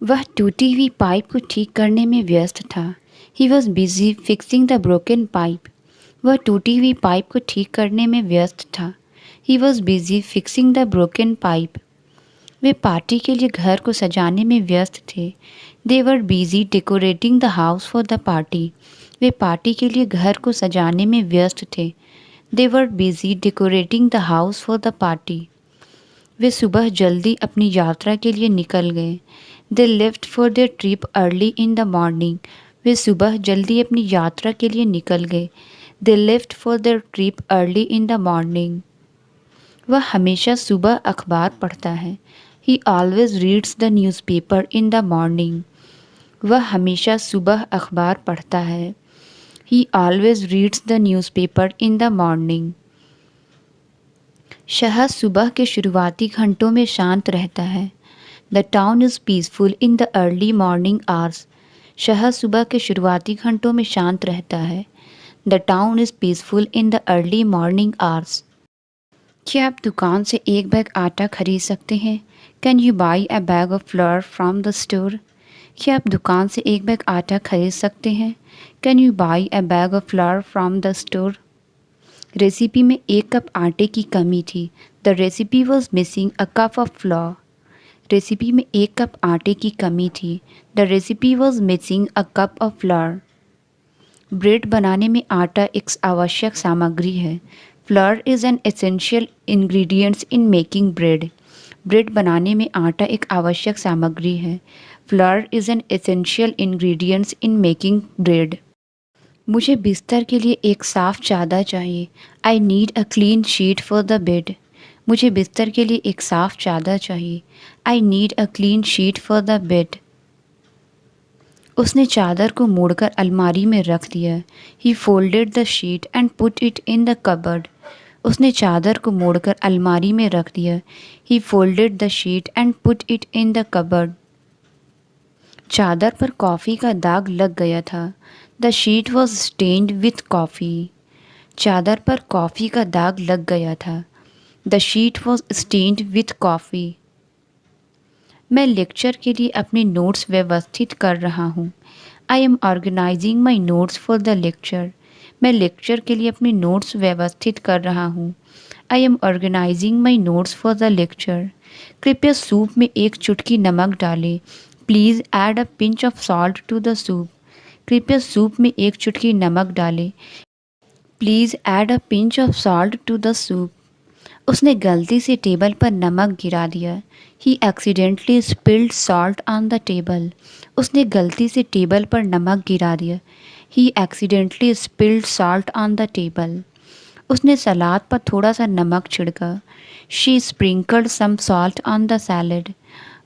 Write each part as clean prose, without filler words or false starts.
वह टूटी हुई पाइप को ठीक करने में व्यस्त था। He was busy fixing the broken pipe. वह टूटी हुई पाइप को ठीक करने में व्यस्त था। He was busy fixing the broken pipe. वे पार्टी के लिए घर को सजाने में व्यस्त थे। They were busy decorating the house for the party. वे पार्टी के लिए घर को सजाने में व्यस्त थे। They were busy decorating the house for the party. वे सुबह जल्दी अपनी यात्रा के लिए निकल गए। They left for their trip early in the morning. वे सुबह जल्दी अपनी यात्रा के लिए निकल गए। They left for their trip early in the morning. वह हमेशा सुबह अखबार पढ़ता है। ही always reads the newspaper in the morning. वह हमेशा सुबह अखबार पढ़ता है। ही always reads the newspaper in the morning. शहर सुबह के शुरुआती घंटों में शांत रहता है। The town is peaceful in the early morning hours. शहर सुबह के शुरुआती घंटों में शांत रहता है। The town is peaceful in the early morning hours. क्या आप दुकान से एक बैग आटा खरीद सकते हैं? Can you by a bag of floor from the store? क्या आप दुकान से एक बैग आटा खरीद सकते हैं? Can you by a bag of floor from the store? Recipe में एक कप आटे की कमी थी। The recipe was missing a cup of floor. Recipe में एक कप आटे की कमी थी। The recipe was missing a cup of floor. Bread बनाने में आटा एक आवश्यक सामग्री है। Floor is an essential ingredients in making bread. Bread बनाने में आटा एक आवश्यक सामग्री है। Floor is an essential ingredients in making bread. मुझे बिस्तर के लिए एक साफ़ चादर चाहिए। I need a clean sheet for the bed. मुझे बिस्तर के लिए एक साफ़ चादर चाहिए। I need a clean sheet for the bed. उसने चादर को मोड़कर अलमारी में रख दिया। He folded the sheet and put it in the cupboard. उसने चादर को मोड़कर अलमारी में रख दिया। He folded the sheet and put it in the cupboard. चादर पर कॉफ़ी का दाग लग गया था। The sheet was stained with coffee. चादर पर कॉफ़ी का दाग लग गया था। The sheet was stained with coffee. मैं लेक्चर के लिए अपने नोट्स व्यवस्थित कर रहा हूँ। I am organising my notes for the lecture. मैं लेक्चर के लिए अपने नोट्स व्यवस्थित कर रहा हूँ। I am organising my notes for the lecture. कृपया सूप में एक चुटकी नमक डालें। Please add a pinch of salt to the soup. कृपया सूप में एक चुटकी नमक डालें। Please add a pinch of salt to the soup. उसने गलती से टेबल पर नमक गिरा दिया। He accidentally spilled salt on the table. उसने गलती से टेबल पर नमक गिरा दिया। He accidentally spilled salt on the table. उसने सलाद पर थोड़ा सा नमक छिड़का। She sprinkled some salt on the salad.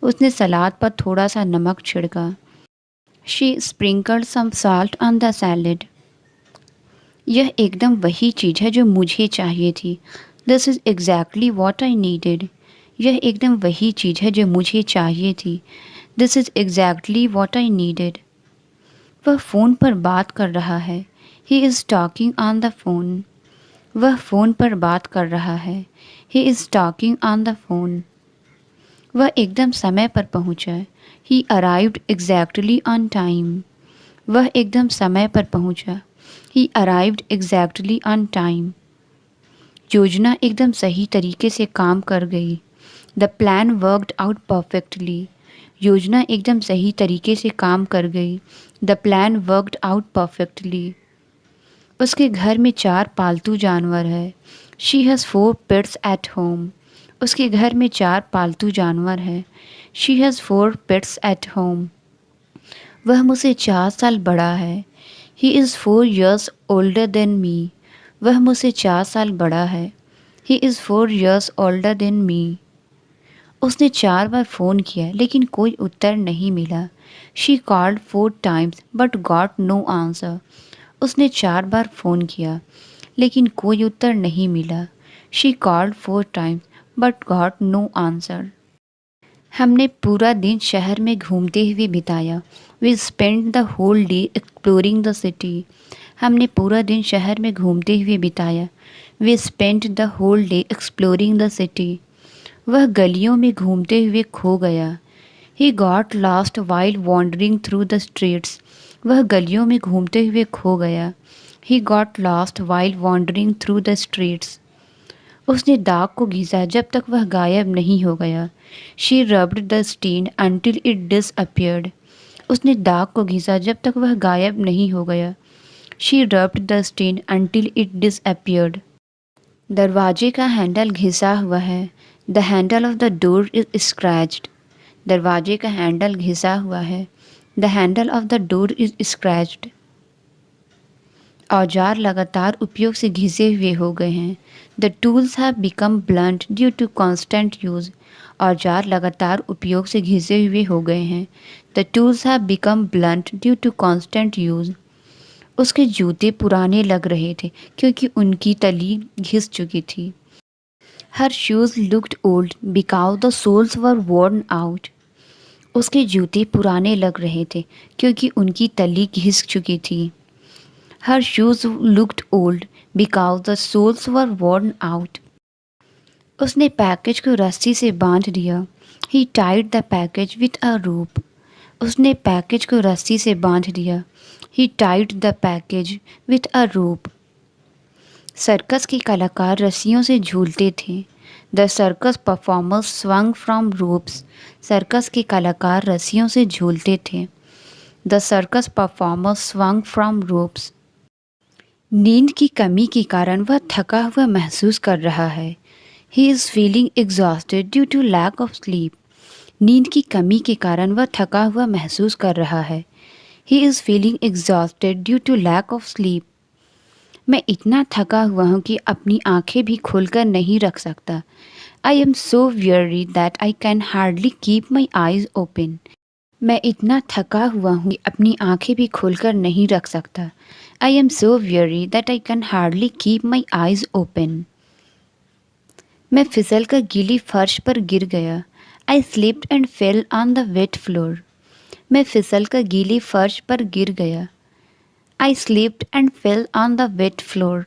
उसने सलाद पर थोड़ा सा नमक छिड़का। She sprinkled some salt on the salad. यह एकदम वही चीज़ है जो मुझे चाहिए थी। This is exactly what I needed. यह एकदम वही चीज़ है जो मुझे चाहिए थी। This is exactly what I needed. वह फ़ोन पर बात कर रहा है। He is talking on the phone. वह फ़ोन पर बात कर रहा है। He is talking on the phone. वह एकदम समय पर पहुंचा। ही अराइव्ड एग्जैक्टली ऑन टाइम। वह एकदम समय पर पहुंचा। ही अराइव्ड एग्जैक्टली ऑन टाइम। योजना एकदम सही तरीके से काम कर गई। The plan worked out perfectly. योजना एकदम सही तरीके से काम कर गई। The plan worked out perfectly. उसके घर में 4 पालतू जानवर है। She has 4 pets at home. उसके घर में 4 पालतू जानवर है। She has 4 pets at home. वह मुझसे 4 साल बड़ा है। He is 4 years older than me। वह मुझसे 4 साल बड़ा है। He is 4 years older than me। उसने 4 बार फ़ोन किया लेकिन कोई उत्तर नहीं मिला। She called 4 times but got no answer. उसने 4 बार फ़ोन किया लेकिन कोई उत्तर नहीं मिला। She called 4 times but got no answer. हमने पूरा दिन शहर में घूमते हुए बिताया। We spend the whole day exploring the city. हमने पूरा दिन शहर में घूमते हुए बिताया। We spend the whole day exploring the city. वह गलियों में घूमते हुए खो गया। He got lost while wandering through the streets. वह गलियों में घूमते हुए खो गया. He got lost while wandering through the streets. उसने दाग को घिसा जब तक वह गायब नहीं हो गया. She rubbed the stain until it disappeared. उसने दाग को घिसा जब तक वह गायब नहीं हो गया. She rubbed the stain until it disappeared. दरवाजे का हैंडल घिसा हुआ है. The handle of the door is scratched. दरवाजे का हैंडल घिसा हुआ है. The handle of the door is scratched. औजार लगातार उपयोग से घिसे हुए हो गए हैं. The tools have become blunt due to constant use. औजार लगातार उपयोग से घिसे हुए हो गए हैं. The tools have become blunt due to constant use. उसके जूते पुराने लग रहे थे क्योंकि उनकी तली घिस चुकी थी. Her shoes looked old because the soles were worn out. उसके जूते पुराने लग रहे थे क्योंकि उनकी तली घिस चुकी थी. Her shoes looked old because the soles were worn out. उसने पैकेज को रस्सी से बांध दिया. He tied the package with a rope. उसने पैकेज को रस्सी से बांध दिया. He tied the package with a rope. Circus के कलाकार रस्सियों से झूलते थे. The circus performers swung from ropes. Circus के कलाकार रस्सियों से झूलते थे. The circus performers swung from ropes. नींद की कमी के कारण वह थका हुआ महसूस कर रहा है. He is feeling exhausted due to lack of sleep. नींद की कमी के कारण वह थका हुआ महसूस कर रहा है. He is feeling exhausted due to lack of sleep. मैं इतना थका हुआ हूँ कि अपनी आंखें भी खोलकर नहीं रख सकता. I am so weary that I can hardly keep my eyes open. मैं इतना थका हुआ हूँ कि अपनी आंखें भी खोलकर नहीं रख सकता. I am so weary that I can hardly keep my eyes open. मैं फिसल कर गीली फर्श पर गिर गया. I slipped and fell on the wet floor. मैं फिसल कर गीली फर्श पर गिर गया. I slipped and fell on the wet floor.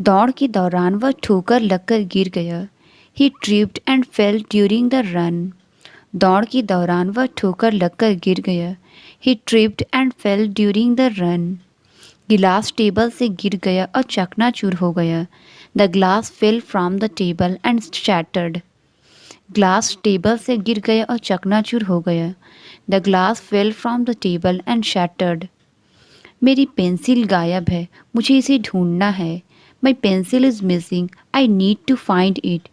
दौड़ के दौरान वह ठोकर लगकर गिर गया. He tripped and fell during the run. दौड़ के दौरान वह ठोकर लगकर गिर गया. He tripped and fell during the run. गिलास टेबल से गिर गया और चकनाचूर हो गया. The glass fell from the table and shattered. Glass table से गिर गया और चकनाचूर हो गया. The glass fell from the table and shattered. मेरी पेंसिल गायब है, मुझे इसे ढूंढना है. My pencil is missing. I need to find it.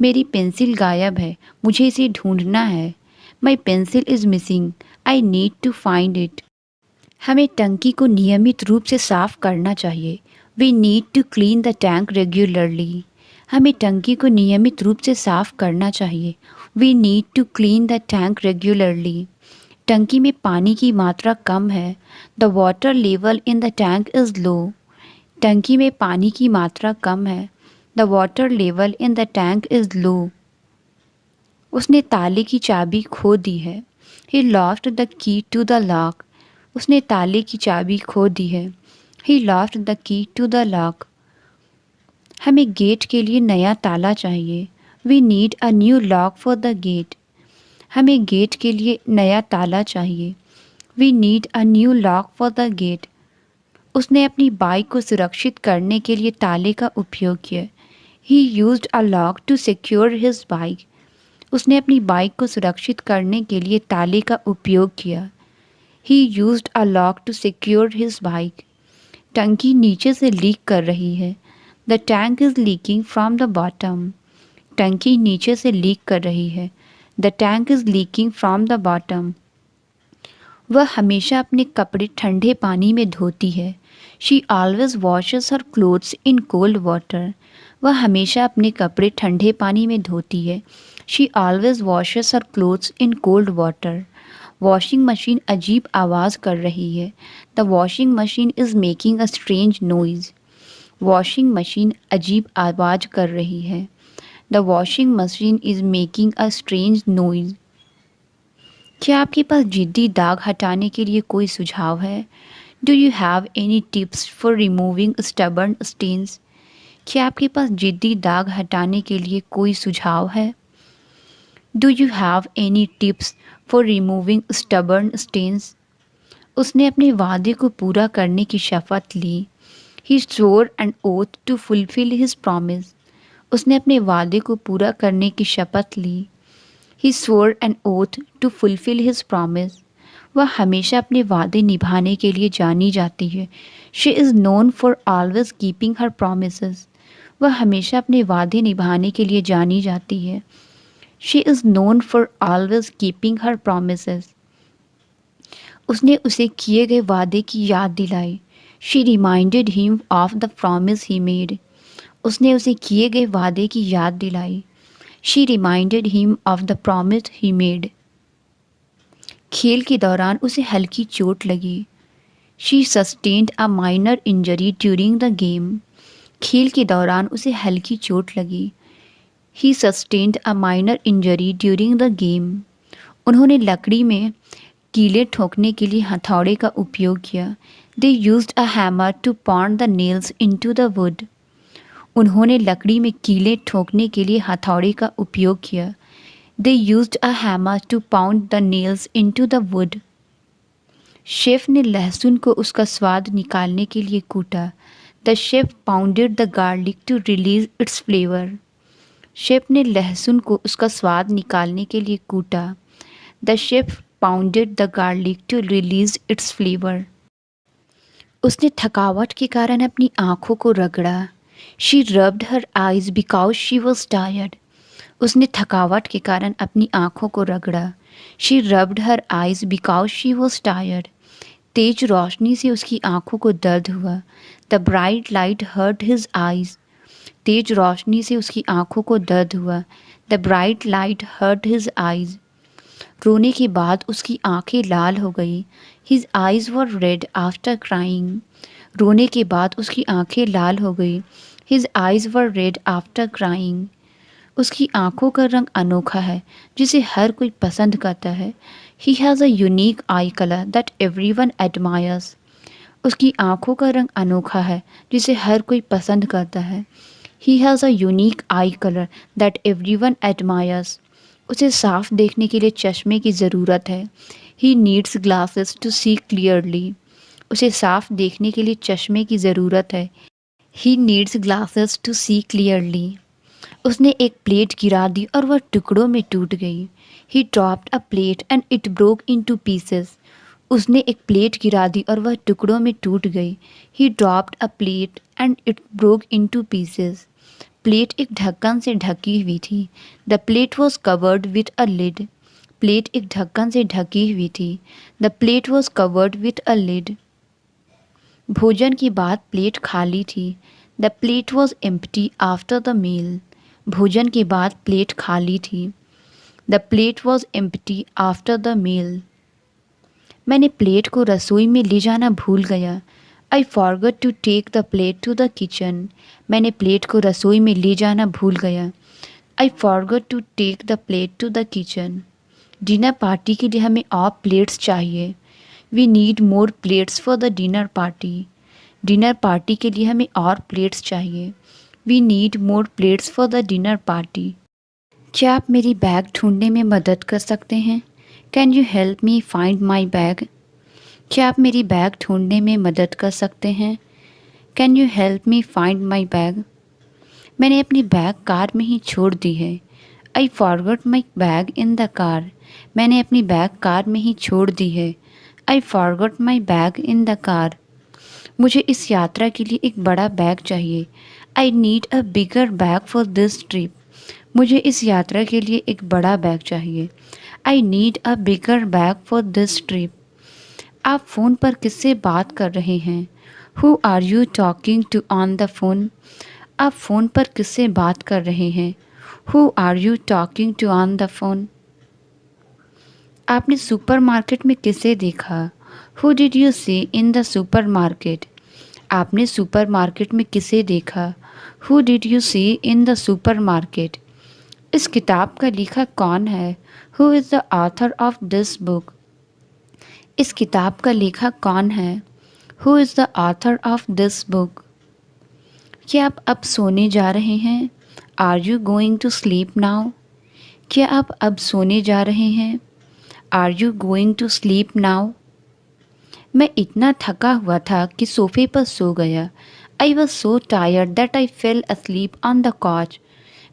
मेरी पेंसिल गायब है, मुझे इसे ढूंढना है. My pencil is missing. I need to find it. हमें टंकी को नियमित रूप से साफ करना चाहिए. We need to clean the tank regularly. हमें टंकी को नियमित रूप से साफ करना चाहिए. We need to clean the tank regularly. टंकी में पानी की मात्रा कम है. The water level in the tank is low. टंकी में पानी की मात्रा कम है. The water level in the tank is low. उसने ताले की चाबी खो दी है. He lost the key to the lock. उसने ताले की चाबी खो दी है. He lost the key to the lock. हमें गेट के लिए नया ताला चाहिए. We need a new lock for the gate. हमें गेट के लिए नया ताला चाहिए. We need a new lock for the gate. उसने अपनी बाइक को सुरक्षित करने के लिए ताले का उपयोग किया. He used a lock to secure his bike. उसने अपनी बाइक को सुरक्षित करने के लिए ताले का उपयोग किया. He used a lock to secure his bike. टंकी नीचे से लीक कर रही है. The tank is leaking from the bottom. टंकी नीचे से लीक कर रही है. The tank is leaking from the bottom. वह हमेशा अपने कपड़े ठंडे पानी में धोती है. She always washes her clothes in cold water. वह हमेशा अपने कपड़े ठंडे पानी में धोती है. She always washes her clothes in cold water. Washing machine अजीब आवाज़ कर रही है. The washing machine is making a strange noise. Washing machine अजीब आवाज़ कर रही है. The washing machine is making a strange noise. क्या आपके पास जिद्दी दाग हटाने के लिए कोई सुझाव है? Do you have any tips for removing stubborn stains? क्या आपके पास जिद्दी दाग हटाने के लिए कोई सुझाव है? Do you have any tips for removing stubborn stains? उसने अपने वादे को पूरा करने की शपथ ली। ही swore an oath to fulfill his promise. उसने अपने वादे को पूरा करने की शपथ ली। He swore an oath to fulfill his promise. वह हमेशा अपने वादे निभाने के लिए जानी जाती है। She is known for always keeping her promises. वह हमेशा अपने वादे निभाने के लिए जानी जाती है। She is known for always keeping her promises. उसने उसे किए गए वादे की याद दिलाई। She reminded him of the promise he made. उसने उसे किए गए वादे की याद दिलाई। She reminded him of the promise he made. खेल के दौरान उसे हल्की चोट लगी। She sustained a minor injury during the game. खेल के दौरान उसे हल्की चोट लगी। He sustained a minor injury during the game. उन्होंने लकड़ी में कीले ठोकने के लिए हथौड़े का उपयोग किया। They used a hammer to pound the nails into the wood. उन्होंने लकड़ी में कीले ठोकने के लिए हथौड़े का उपयोग किया। They used a hammer to pound the nails into the wood. Chef ने लहसुन को उसका स्वाद निकालने के लिए कूटा। The chef pounded the garlic to release its flavor. Chef ने लहसुन को उसका स्वाद निकालने के लिए कूटा। The chef pounded the garlic to release its flavor. उसने थकावट के कारण अपनी आँखों को रगड़ा। She rubbed her eyes because she was tired. उसने थकावट के कारण अपनी आँखों को रगड़ा। She rubbed her eyes because she was tired. तेज रोशनी से उसकी आँखों को दर्द हुआ। The bright light hurt his eyes. तेज रोशनी से उसकी आँखों को दर्द हुआ। The bright light hurt his eyes. रोने के बाद उसकी आंखें लाल हो गई। His eyes were red after crying. रोने के बाद उसकी आंखें लाल हो गई। His eyes were red after crying. उसकी आंखों का रंग अनोखा है जिसे हर कोई पसंद करता है। He has a unique eye color that everyone admires. उसकी आंखों का रंग अनोखा है जिसे हर कोई पसंद करता है। He has a unique eye color that everyone admires. उसे साफ देखने के लिए चश्मे की ज़रूरत है। He needs glasses to see clearly. उसे साफ देखने के लिए चश्मे की ज़रूरत है। He needs glasses to see clearly. उसने एक प्लेट गिरा दी और वह टुकड़ों में टूट गई। He dropped a plate and it broke into pieces. उसने एक प्लेट गिरा दी और वह टुकड़ों में टूट गई। He dropped a plate and it broke into pieces. Plate एक ढक्कन से ढकी हुई थी। The plate was covered with a lid. Plate एक ढक्कन से ढकी हुई थी। The plate was covered with a lid. भोजन के बाद प्लेट खाली थी। The plate was empty after the meal. भोजन के बाद प्लेट खाली थी। The plate was empty after the meal. मैंने प्लेट को रसोई में ले जाना भूल गया। I forgot to take the plate to the kitchen. मैंने प्लेट को रसोई में ले जाना भूल गया। I forgot to take the plate to the kitchen. Dinner party के लिए हमें और प्लेट्स चाहिए। We need more plates for the dinner party. Dinner party के लिए हमें और प्लेट्स चाहिए। We need more plates for the dinner party. क्या आप मेरी बैग ढूंढने में मदद कर सकते हैं? Can you help me find my bag? क्या आप मेरी बैग ढूंढने में मदद कर सकते हैं? Can you help me find my bag? मैंने अपनी बैग कार में ही छोड़ दी है। I forgot my bag in the car. मैंने अपनी बैग कार में ही छोड़ दी है। I forgot my bag in the car. मुझे इस यात्रा के लिए एक बड़ा बैग चाहिए। I need a bigger bag for this trip. मुझे इस यात्रा के लिए एक बड़ा बैग चाहिए। I need a bigger bag for this trip. आप फ़ोन पर किससे बात कर रहे हैं? Who are you talking to on the phone? आप फ़ोन पर किससे बात कर रहे हैं? Who are you talking to on the phone? आपने सुपरमार्केट में किसे देखा? Who did you see in the supermarket? आपने सुपरमार्केट में किसे देखा? Who did you see in the supermarket? इस किताब का लेखक कौन है? Who is the author of this book? इस किताब का लेखक कौन है? Who is the author of this book? क्या आप अब सोने जा रहे हैं? Are you going to sleep now? क्या आप अब सोने जा रहे हैं? Are you going to sleep now? मैं इतना थका हुआ था कि सोफे पर सो गया। I was so tired that I fell asleep on the couch।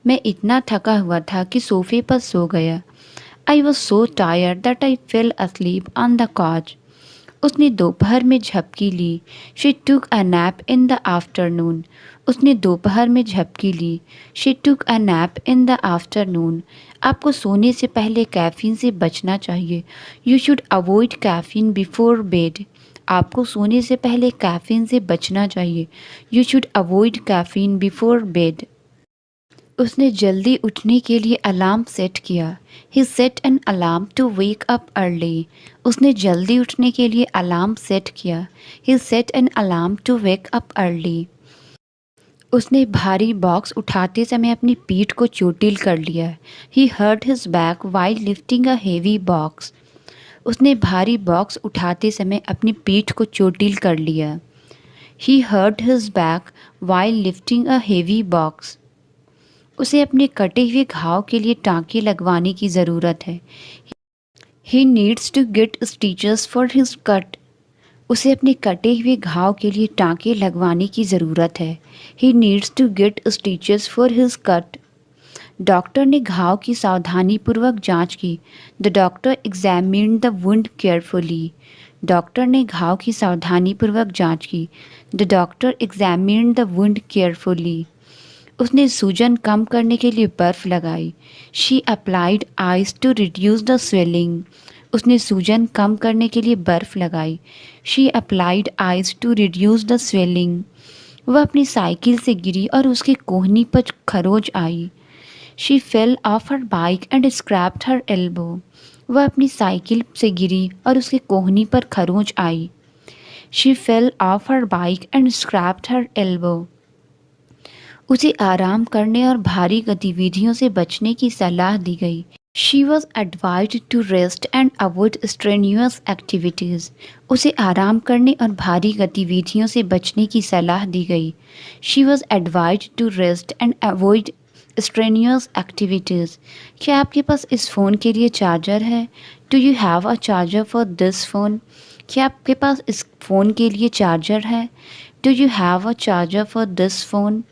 मैं इतना थका हुआ था कि सोफे पर सो गया। I was so tired that I fell asleep on the couch। उसने दोपहर में झपकी ली। She took a nap in the afternoon. उसने दोपहर में झपकी ली। She took a nap in the afternoon. आपको सोने से पहले कैफ़ीन से बचना चाहिए। You should avoid caffeine before bed. आपको सोने से पहले कैफ़ीन से बचना चाहिए। You should avoid caffeine before bed. उसने जल्दी उठने के लिए अलार्म सेट किया। He set an alarm to wake up early. उसने जल्दी उठने के लिए अलार्म सेट किया। He set an alarm to wake up early. उसने भारी बॉक्स उठाते समय अपनी पीठ को चोटिल कर लिया। He hurt his back while lifting a heavy box. उसने भारी बॉक्स उठाते समय अपनी पीठ को चोटिल कर लिया। He hurt his back while lifting a heavy box. उसे अपने कटे हुए घाव के लिए टाँके लगवाने की ज़रूरत है। He needs to get stitches for his cut. उसे अपने कटे हुए घाव के लिए टाँके लगवाने की ज़रूरत है। He needs to get stitches for his cut. Doctor ने घाव की सावधानीपूर्वक जांच की। The doctor examined the wound carefully. डॉक्टर ने घाव की सावधानीपूर्वक जांच की। The doctor examined the wound carefully. उसने सूजन कम करने के लिए बर्फ़ लगाई। She applied ice to reduce the swelling. उसने सूजन कम करने के लिए बर्फ़ लगाई। She applied ice to reduce the swelling. वह अपनी साइकिल से गिरी और उसकी कोहनी पर खरोच आई। She fell off her bike and scraped her elbow. वह अपनी साइकिल से गिरी और उसकी कोहनी पर खरोंच आई। She fell off her bike and scraped her elbow. उसे आराम करने और भारी गतिविधियों से बचने की सलाह दी गई। She was advised to rest and avoid strenuous activities. उसे आराम करने और भारी गतिविधियों से बचने की सलाह दी गई। She was advised to rest and avoid strenuous activities. क्या आपके पास इस फ़ोन के लिए चार्जर है? Do you have a charger for this phone? क्या आपके पास इस फ़ोन के लिए चार्जर है? Do you have a charger for this phone?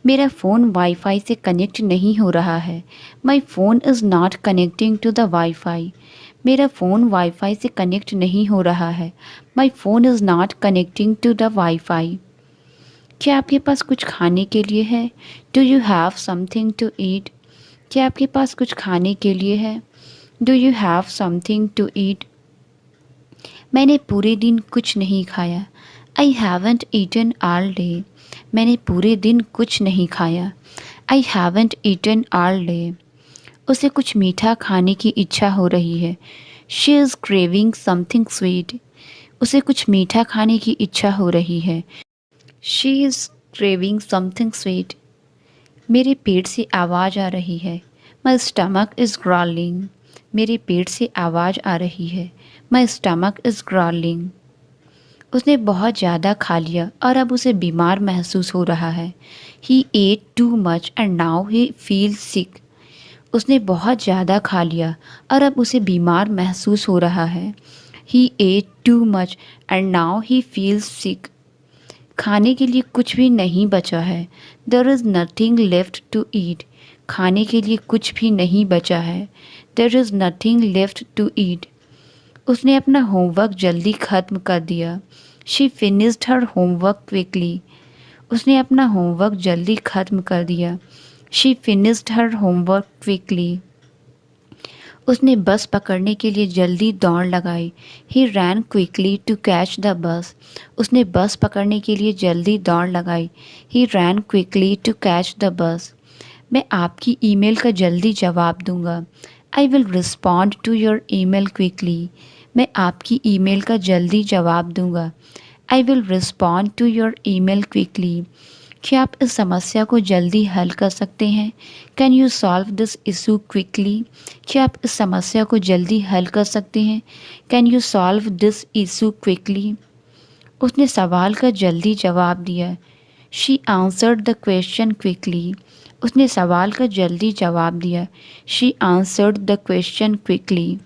मेरा फ़ोन वाईफाई से कनेक्ट नहीं हो रहा है। My phone is not connecting to the wifi. मेरा फ़ोन वाईफाई से कनेक्ट नहीं हो रहा है। My phone is not connecting to the wifi. क्या आपके पास कुछ खाने के लिए है? Do you have something to eat? क्या आपके पास कुछ खाने के लिए है? Do you have something to eat? मैंने पूरे दिन कुछ नहीं खाया। I haven't eaten all day. मैंने पूरे दिन कुछ नहीं खाया। I haven't eaten all day. उसे कुछ मीठा खाने की इच्छा हो रही है। She is craving something sweet. उसे कुछ मीठा खाने की इच्छा हो रही है। She is craving something sweet. मेरे पेट से आवाज़ आ रही है। My stomach is growling. मेरे पेट से आवाज़ आ रही है। My stomach is growling. उसने बहुत ज़्यादा खा लिया और अब उसे बीमार महसूस हो रहा है। He ate too much and now he feel sick. उसने बहुत ज़्यादा खा लिया और अब उसे बीमार महसूस हो रहा है। He ate too much and now he feels sick. खाने के लिए कुछ भी नहीं बचा है। There is nothing left to eat. खाने के लिए कुछ भी नहीं बचा है। There is nothing left to eat. उसने अपना होमवर्क जल्दी ख़त्म कर दिया। She finished her homework quickly. उसने अपना होमवर्क जल्दी ख़त्म कर दिया। She finished her homework quickly. उसने बस पकड़ने के लिए जल्दी दौड़ लगाई। He ran quickly to catch the bus. उसने बस पकड़ने के लिए जल्दी दौड़ लगाई। He ran quickly to catch the bus. मैं आपकी ईमेल का जल्दी जवाब दूंगा। I will respond to your email quickly. मैं आपकी ईमेल का जल्दी जवाब दूंगा। I will respond to your email quickly. क्या आप इस समस्या को जल्दी हल कर सकते हैं? Can you solve this issue quickly? क्या आप इस समस्या को जल्दी हल कर सकते हैं? Can you solve this issue quickly? उसने सवाल का जल्दी जवाब दिया। She answered the question quickly. उसने सवाल का जल्दी जवाब दिया। She answered the question quickly.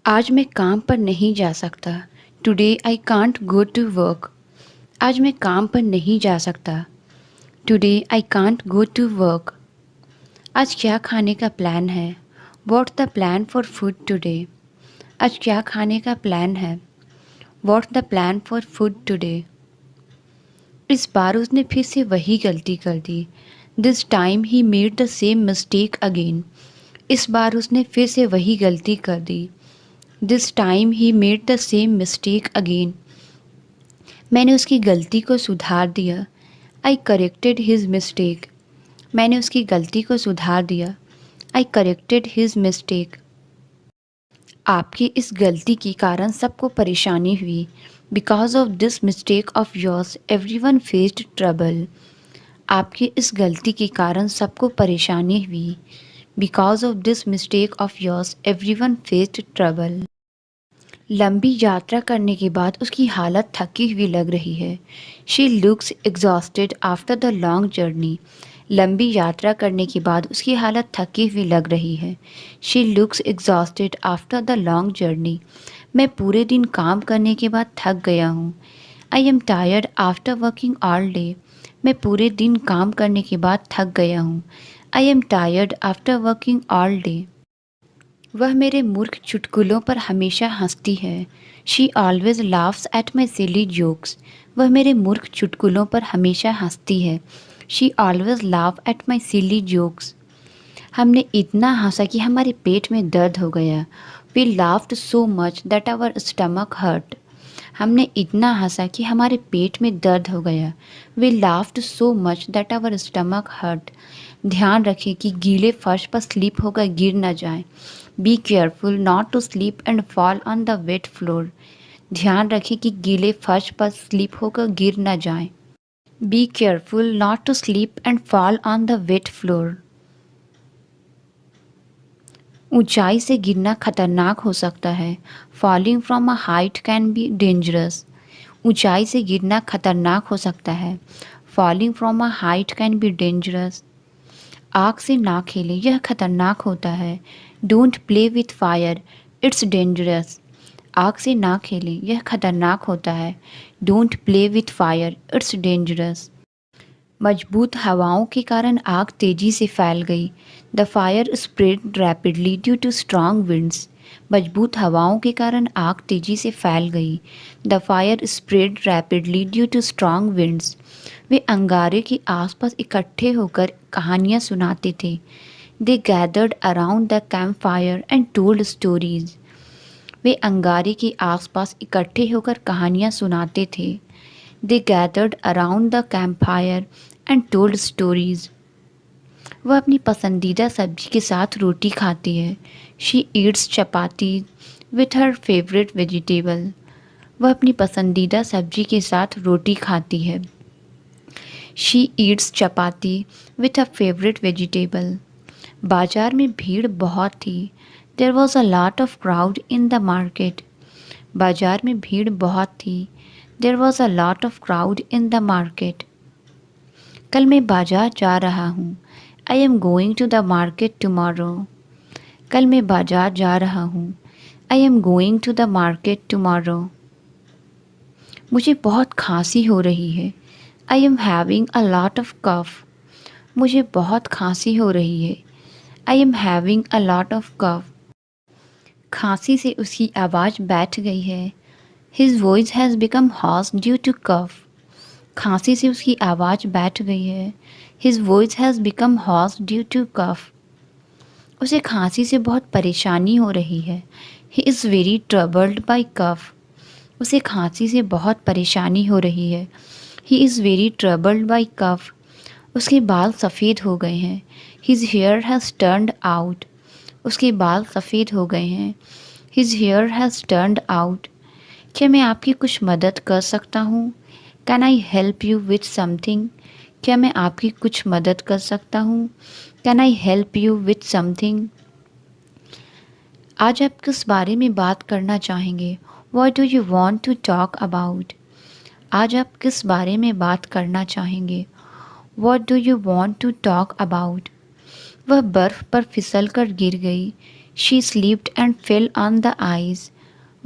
आज मैं काम पर नहीं जा सकता। Today I can't go to work. आज मैं काम पर नहीं जा सकता। Today I can't go to work. आज क्या खाने का प्लान है? What's the plan for food today? आज क्या खाने का प्लान है? What's the plan for food today? इस बार उसने फिर से वही गलती कर दी। This time he made the same mistake again. इस बार उसने फिर से वही गलती कर दी। This time he made the same mistake again. मैंने उसकी गलती को सुधार दिया। I corrected his mistake. मैंने उसकी गलती को सुधार दिया। I corrected his mistake. आपकी इस गलती के कारण सबको परेशानी हुई। Because of this mistake of yours everyone faced trouble. आपकी इस गलती के कारण सबको परेशानी हुई। Because of this mistake of yours everyone faced trouble. लंबी यात्रा करने के बाद उसकी हालत थकी हुई लग रही है। She looks exhausted after the long journey. लंबी यात्रा करने के बाद उसकी हालत थकी हुई लग रही है। She looks exhausted after the long journey. मैं पूरे दिन काम करने के बाद थक गया हूँ। I am tired after working all day. मैं पूरे दिन काम करने के बाद थक गया हूँ। I am tired after working all day. वह मेरे मूर्ख चुटकुलों पर हमेशा हंसती है। She always laughs at my silly jokes. वह मेरे मूर्ख चुटकुलों पर हमेशा हंसती है। She always laugh at my silly jokes. हमने इतना हंसा कि हमारे पेट में दर्द हो गया। We laughed so much that our stomach hurt. हमने इतना हंसा कि हमारे पेट में दर्द हो गया। We laughed so much that our stomach hurt. ध्यान रखें कि गीले फर्श पर स्लिप होकर गिर न जाएं। Be careful not to sleep and fall on the wet floor. ध्यान रखें कि गीले फर्श पर स्लिप होकर गिर न जाएं। Be careful not to sleep and fall on the wet floor. ऊंचाई से गिरना खतरनाक हो सकता है। Falling from a height can be dangerous. ऊंचाई से गिरना खतरनाक हो सकता है। Falling from a height can be dangerous. आग से ना खेलें, यह खतरनाक होता है। Don't play with fire, it's dangerous. आग से ना खेलें, यह खतरनाक होता है। Don't play with fire, it's dangerous. मजबूत हवाओं के कारण आग तेजी से फैल गई। The fire spread rapidly due to strong winds. मजबूत हवाओं के कारण आग तेजी से फैल गई। The fire spread rapidly due to strong winds. वे अंगारे के आसपास इकट्ठे होकर कहानियाँ सुनाते थे। They gathered around the camp fire and told stories. वे अंगारे के आसपास इकट्ठे होकर कहानियाँ सुनाते थे। They gathered around the camp fire and told stories. वह अपनी पसंदीदा सब्जी के साथ रोटी खाती है। She eats chapati with her favourite vegetable. वह अपनी पसंदीदा सब्जी के साथ रोटी खाती है। She eats chapati with a favourite vegetable. बाजार में भीड़ बहुत थी। There was a lot of crowd in the market. बाजार में भीड़ बहुत थी। There was a lot of crowd in the market. कल मैं बाजार जा रहा हूँ। I am going to the market tomorrow. कल मैं बाजार जा रहा हूँ। I am going to the market tomorrow. मुझे बहुत खांसी हो रही है। I am having a lot of cough. मुझे बहुत खांसी हो रही है। I am having a lot of cough. खांसी से उसकी आवाज़ बैठ गई है। His voice has become hoarse due to cough. खांसी से उसकी आवाज़ बैठ गई है। His voice has become hoarse due to cough. उसे खांसी से बहुत परेशानी हो रही है। He is very troubled by cough. उसे खांसी से बहुत परेशानी हो रही है। He is very troubled by cough. उसके बाल सफ़ेद हो गए हैं। His hair has turned out. उसके बाल सफ़ेद हो गए हैं। His hair has turned out. क्या मैं आपकी कुछ मदद कर सकता हूँ? Can I help you with something? क्या मैं आपकी कुछ मदद कर सकता हूँ? Can I help you with something? आज आप किस बारे में बात करना चाहेंगे? What do you want to talk about? आज आप किस बारे में बात करना चाहेंगे? What do you want to talk about? वह बर्फ पर फिसल कर गिर गई। She slipped and fell on the ice.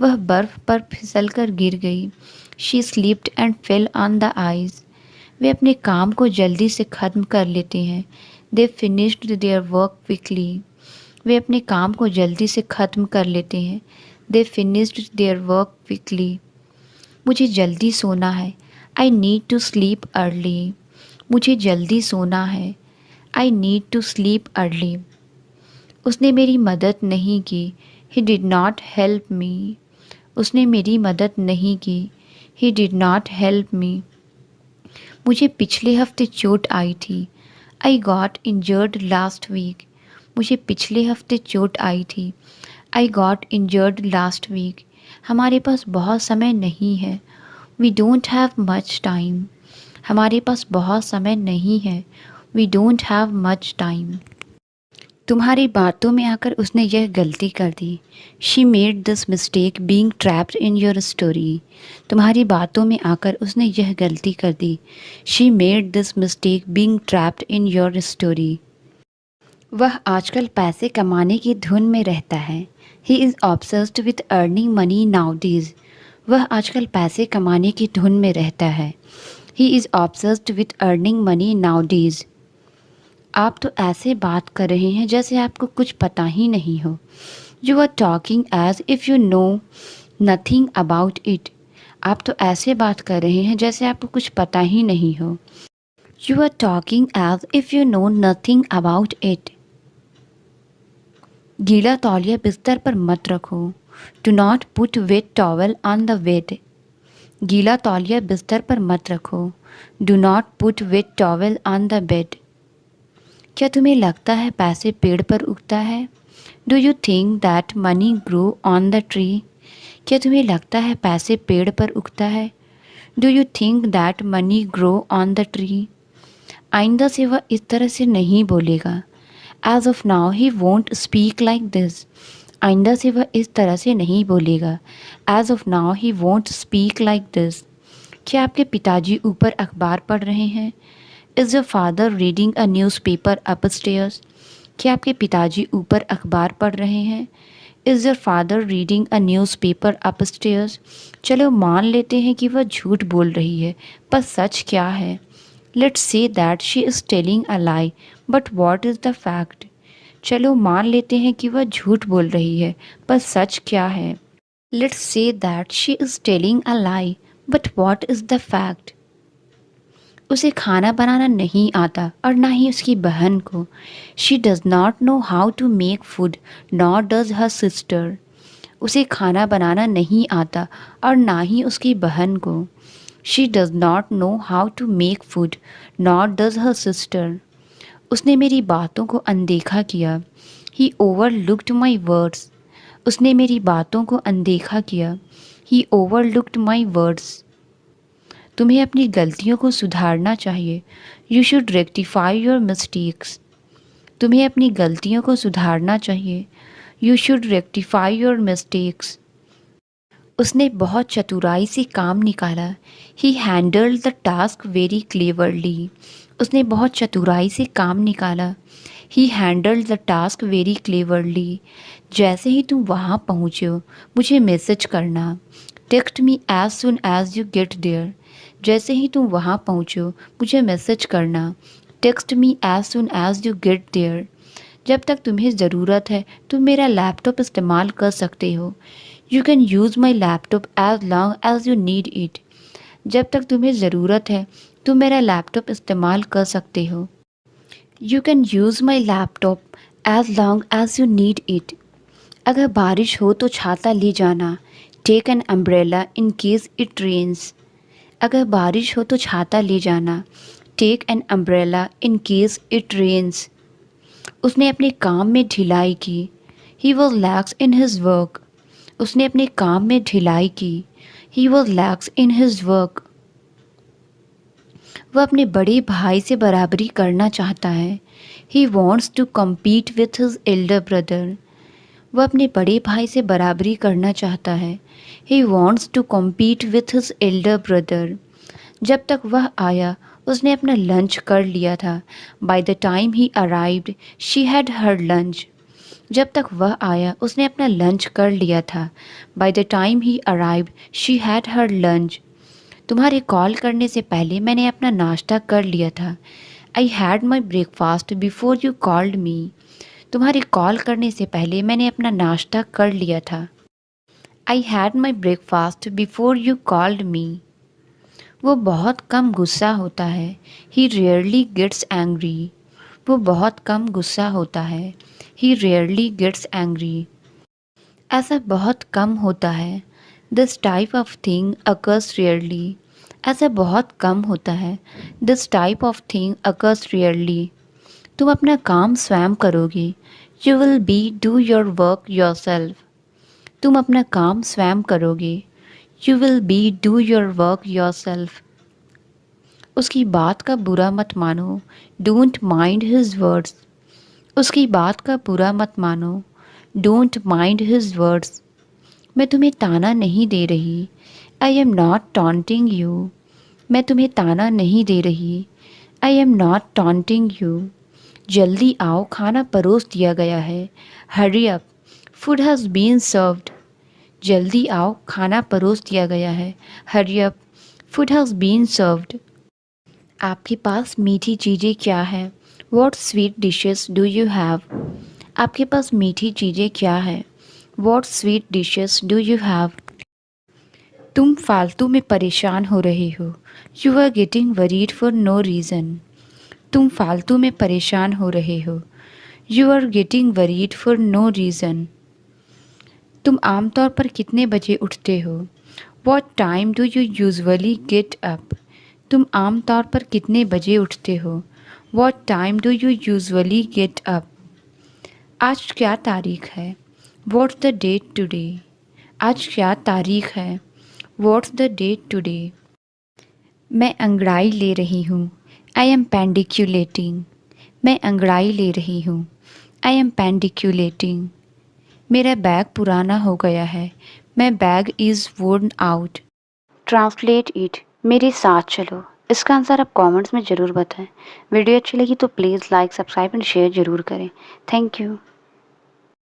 वह बर्फ पर फिसल कर गिर गई। She slipped and fell on the ice. वे अपने काम को जल्दी से ख़त्म कर लेते हैं। They finished their work quickly. वे अपने काम को जल्दी से ख़त्म कर लेते हैं। They finished their work quickly. मुझे जल्दी सोना है। I need to sleep early. मुझे जल्दी सोना है। I need to sleep early. उसने मेरी मदद नहीं की। He did not help me. उसने मेरी मदद नहीं की। He did not help me. मुझे पिछले हफ्ते चोट आई थी। I got injured last week. मुझे पिछले हफ्ते चोट आई थी। I got injured last week. हमारे पास बहुत समय नहीं है। We don't have much time. हमारे पास बहुत समय नहीं है। We don't have much time. तुम्हारी बातों में आकर उसने यह गलती कर दी। She made this mistake being trapped in your story. तुम्हारी बातों में आकर उसने यह गलती कर दी। She made this mistake being trapped in your story. वह आजकल पैसे कमाने की धुन में रहता है। He is obsessed with earning money nowadays. वह आजकल पैसे कमाने की धुन में रहता है। He is obsessed with earning money nowadays. आप तो ऐसे बात कर रहे हैं जैसे आपको कुछ पता ही नहीं हो। You are talking as if you know nothing about it. आप तो ऐसे बात कर रहे हैं जैसे आपको कुछ पता ही नहीं हो। You are talking as if you know nothing about it. गीला तौलिया बिस्तर पर मत रखो। Do not put wet towel on the bed. गीला तौलिया बिस्तर पर मत रखो। Do not put wet towel on the bed. क्या तुम्हें लगता है पैसे पेड़ पर उगता है? Do you think that money grow on the tree? क्या तुम्हें लगता है पैसे पेड़ पर उगता है? Do you think that money grow on the tree? आइंदा से वह इस तरह से नहीं बोलेगा। As of now he won't speak like this. आइंदा से वह इस तरह से नहीं बोलेगा। As of now he won't speak like this. क्या आपके पिताजी ऊपर अखबार पढ़ रहे हैं? Is your father reading a newspaper upstairs? क्या आपके पिताजी ऊपर अखबार पढ़ रहे हैं? Is your father reading a newspaper upstairs? चलो मान लेते हैं कि वह झूठ बोल रही है, पर सच क्या है? Let's say that she is telling a lie, but what is the fact? चलो मान लेते हैं कि वह झूठ बोल रही है, पर सच क्या है? Let's say that she is telling a lie, but what is the fact? उसे खाना बनाना नहीं आता और ना ही उसकी बहन को। She does not know how to make food nor does her sister. उसे खाना बनाना नहीं आता और ना ही उसकी बहन को। She does not know how to make food nor does her sister. उसने मेरी बातों को अनदेखा किया। He overlooked my words. उसने मेरी बातों को अनदेखा किया। He overlooked my words. तुम्हें अपनी गलतियों को सुधारना चाहिए। You should rectify your mistakes. तुम्हें अपनी गलतियों को सुधारना चाहिए। You should rectify your mistakes. उसने बहुत चतुराई से काम निकाला। He handled the task very cleverly. उसने बहुत चतुराई से काम निकाला। He handled the task very cleverly. जैसे ही तुम वहाँ पहुँचो मुझे मैसेज करना। Text me as soon as you get there. जैसे ही तुम वहाँ पहुँचो मुझे मैसेज करना। Text me as soon as you get there. जब तक तुम्हें ज़रूरत है तुम मेरा लैपटॉप इस्तेमाल कर सकते हो। You can use my laptop as long as you need it. जब तक तुम्हें ज़रूरत है तुम मेरा लैपटॉप इस्तेमाल कर सकते हो। You can use my laptop as long as you need it. अगर बारिश हो तो छाता ले जाना। Take an umbrella in case it rains. अगर बारिश हो तो छाता ले जाना। Take an umbrella in case it rains. उसने अपने काम में ढिलाई की। He was lax in his work. उसने अपने काम में ढिलाई की। He was lax in his work. वह अपने बड़े भाई से बराबरी करना चाहता है। He wants to compete with his elder brother. वह अपने बड़े भाई से बराबरी करना चाहता है। He wants to compete with his elder brother. जब तक वह आया उसने अपना लंच कर लिया था। By the time he arrived she had her lunch. जब तक वह आया उसने अपना लंच कर लिया था। By the time he arrived she had her lunch. तुम्हारे कॉल करने से पहले मैंने अपना नाश्ता कर लिया था। I had my breakfast before you called me. तुम्हारे कॉल करने से पहले मैंने अपना नाश्ता कर लिया था। I had my breakfast before you called me. वो बहुत कम गुस्सा होता है। ही रेयरली गेट्स एंग्री। वो बहुत कम गुस्सा होता है। ही रेयरली गेट्स एंग्री। ऐसा बहुत कम होता है। This type of thing occurs rarely. ऐसा बहुत कम होता है। This type of thing occurs rarely. तुम अपना काम स्वयं करोगे। You will be do your work your self. तुम अपना काम स्वयं करोगे। You will be do your work yourself. उसकी बात का बुरा मत मानो। Don't mind his words. उसकी बात का बुरा मत मानो। Don't mind his words. मैं तुम्हें ताना नहीं दे रही। I am not taunting you. मैं तुम्हें ताना नहीं दे रही। I am not taunting you. जल्दी आओ, खाना परोस दिया गया है। Hurry up, food has been served. जल्दी आओ, खाना परोस दिया गया है। Hurry up, food has been served. आपके पास मीठी चीज़ें क्या है? What sweet dishes do you have? आपके पास मीठी चीज़ें क्या है? What sweet dishes do you have? तुम फालतू में परेशान हो रहे हो। You are getting worried for no reason. तुम फालतू में परेशान हो रहे हो। You are getting worried for no reason. तुम आमतौर पर कितने बजे उठते हो? What time do you usually get up? तुम आमतौर पर कितने बजे उठते हो? What time do you usually get up? आज क्या तारीख है? What's the date today? आज क्या तारीख है? What's the date today? मैं अंगड़ाई ले रही हूँ। I am pandiculating. मैं अंगड़ाई ले रही हूँ। I am pandiculating. मेरा बैग पुराना हो गया है। My bag is worn out. Translate it, मेरे साथ चलो। इसका आंसर आप कमेंट्स में ज़रूर बताएं। वीडियो अच्छी लगी तो please like, subscribe and share ज़रूर करें। Thank you.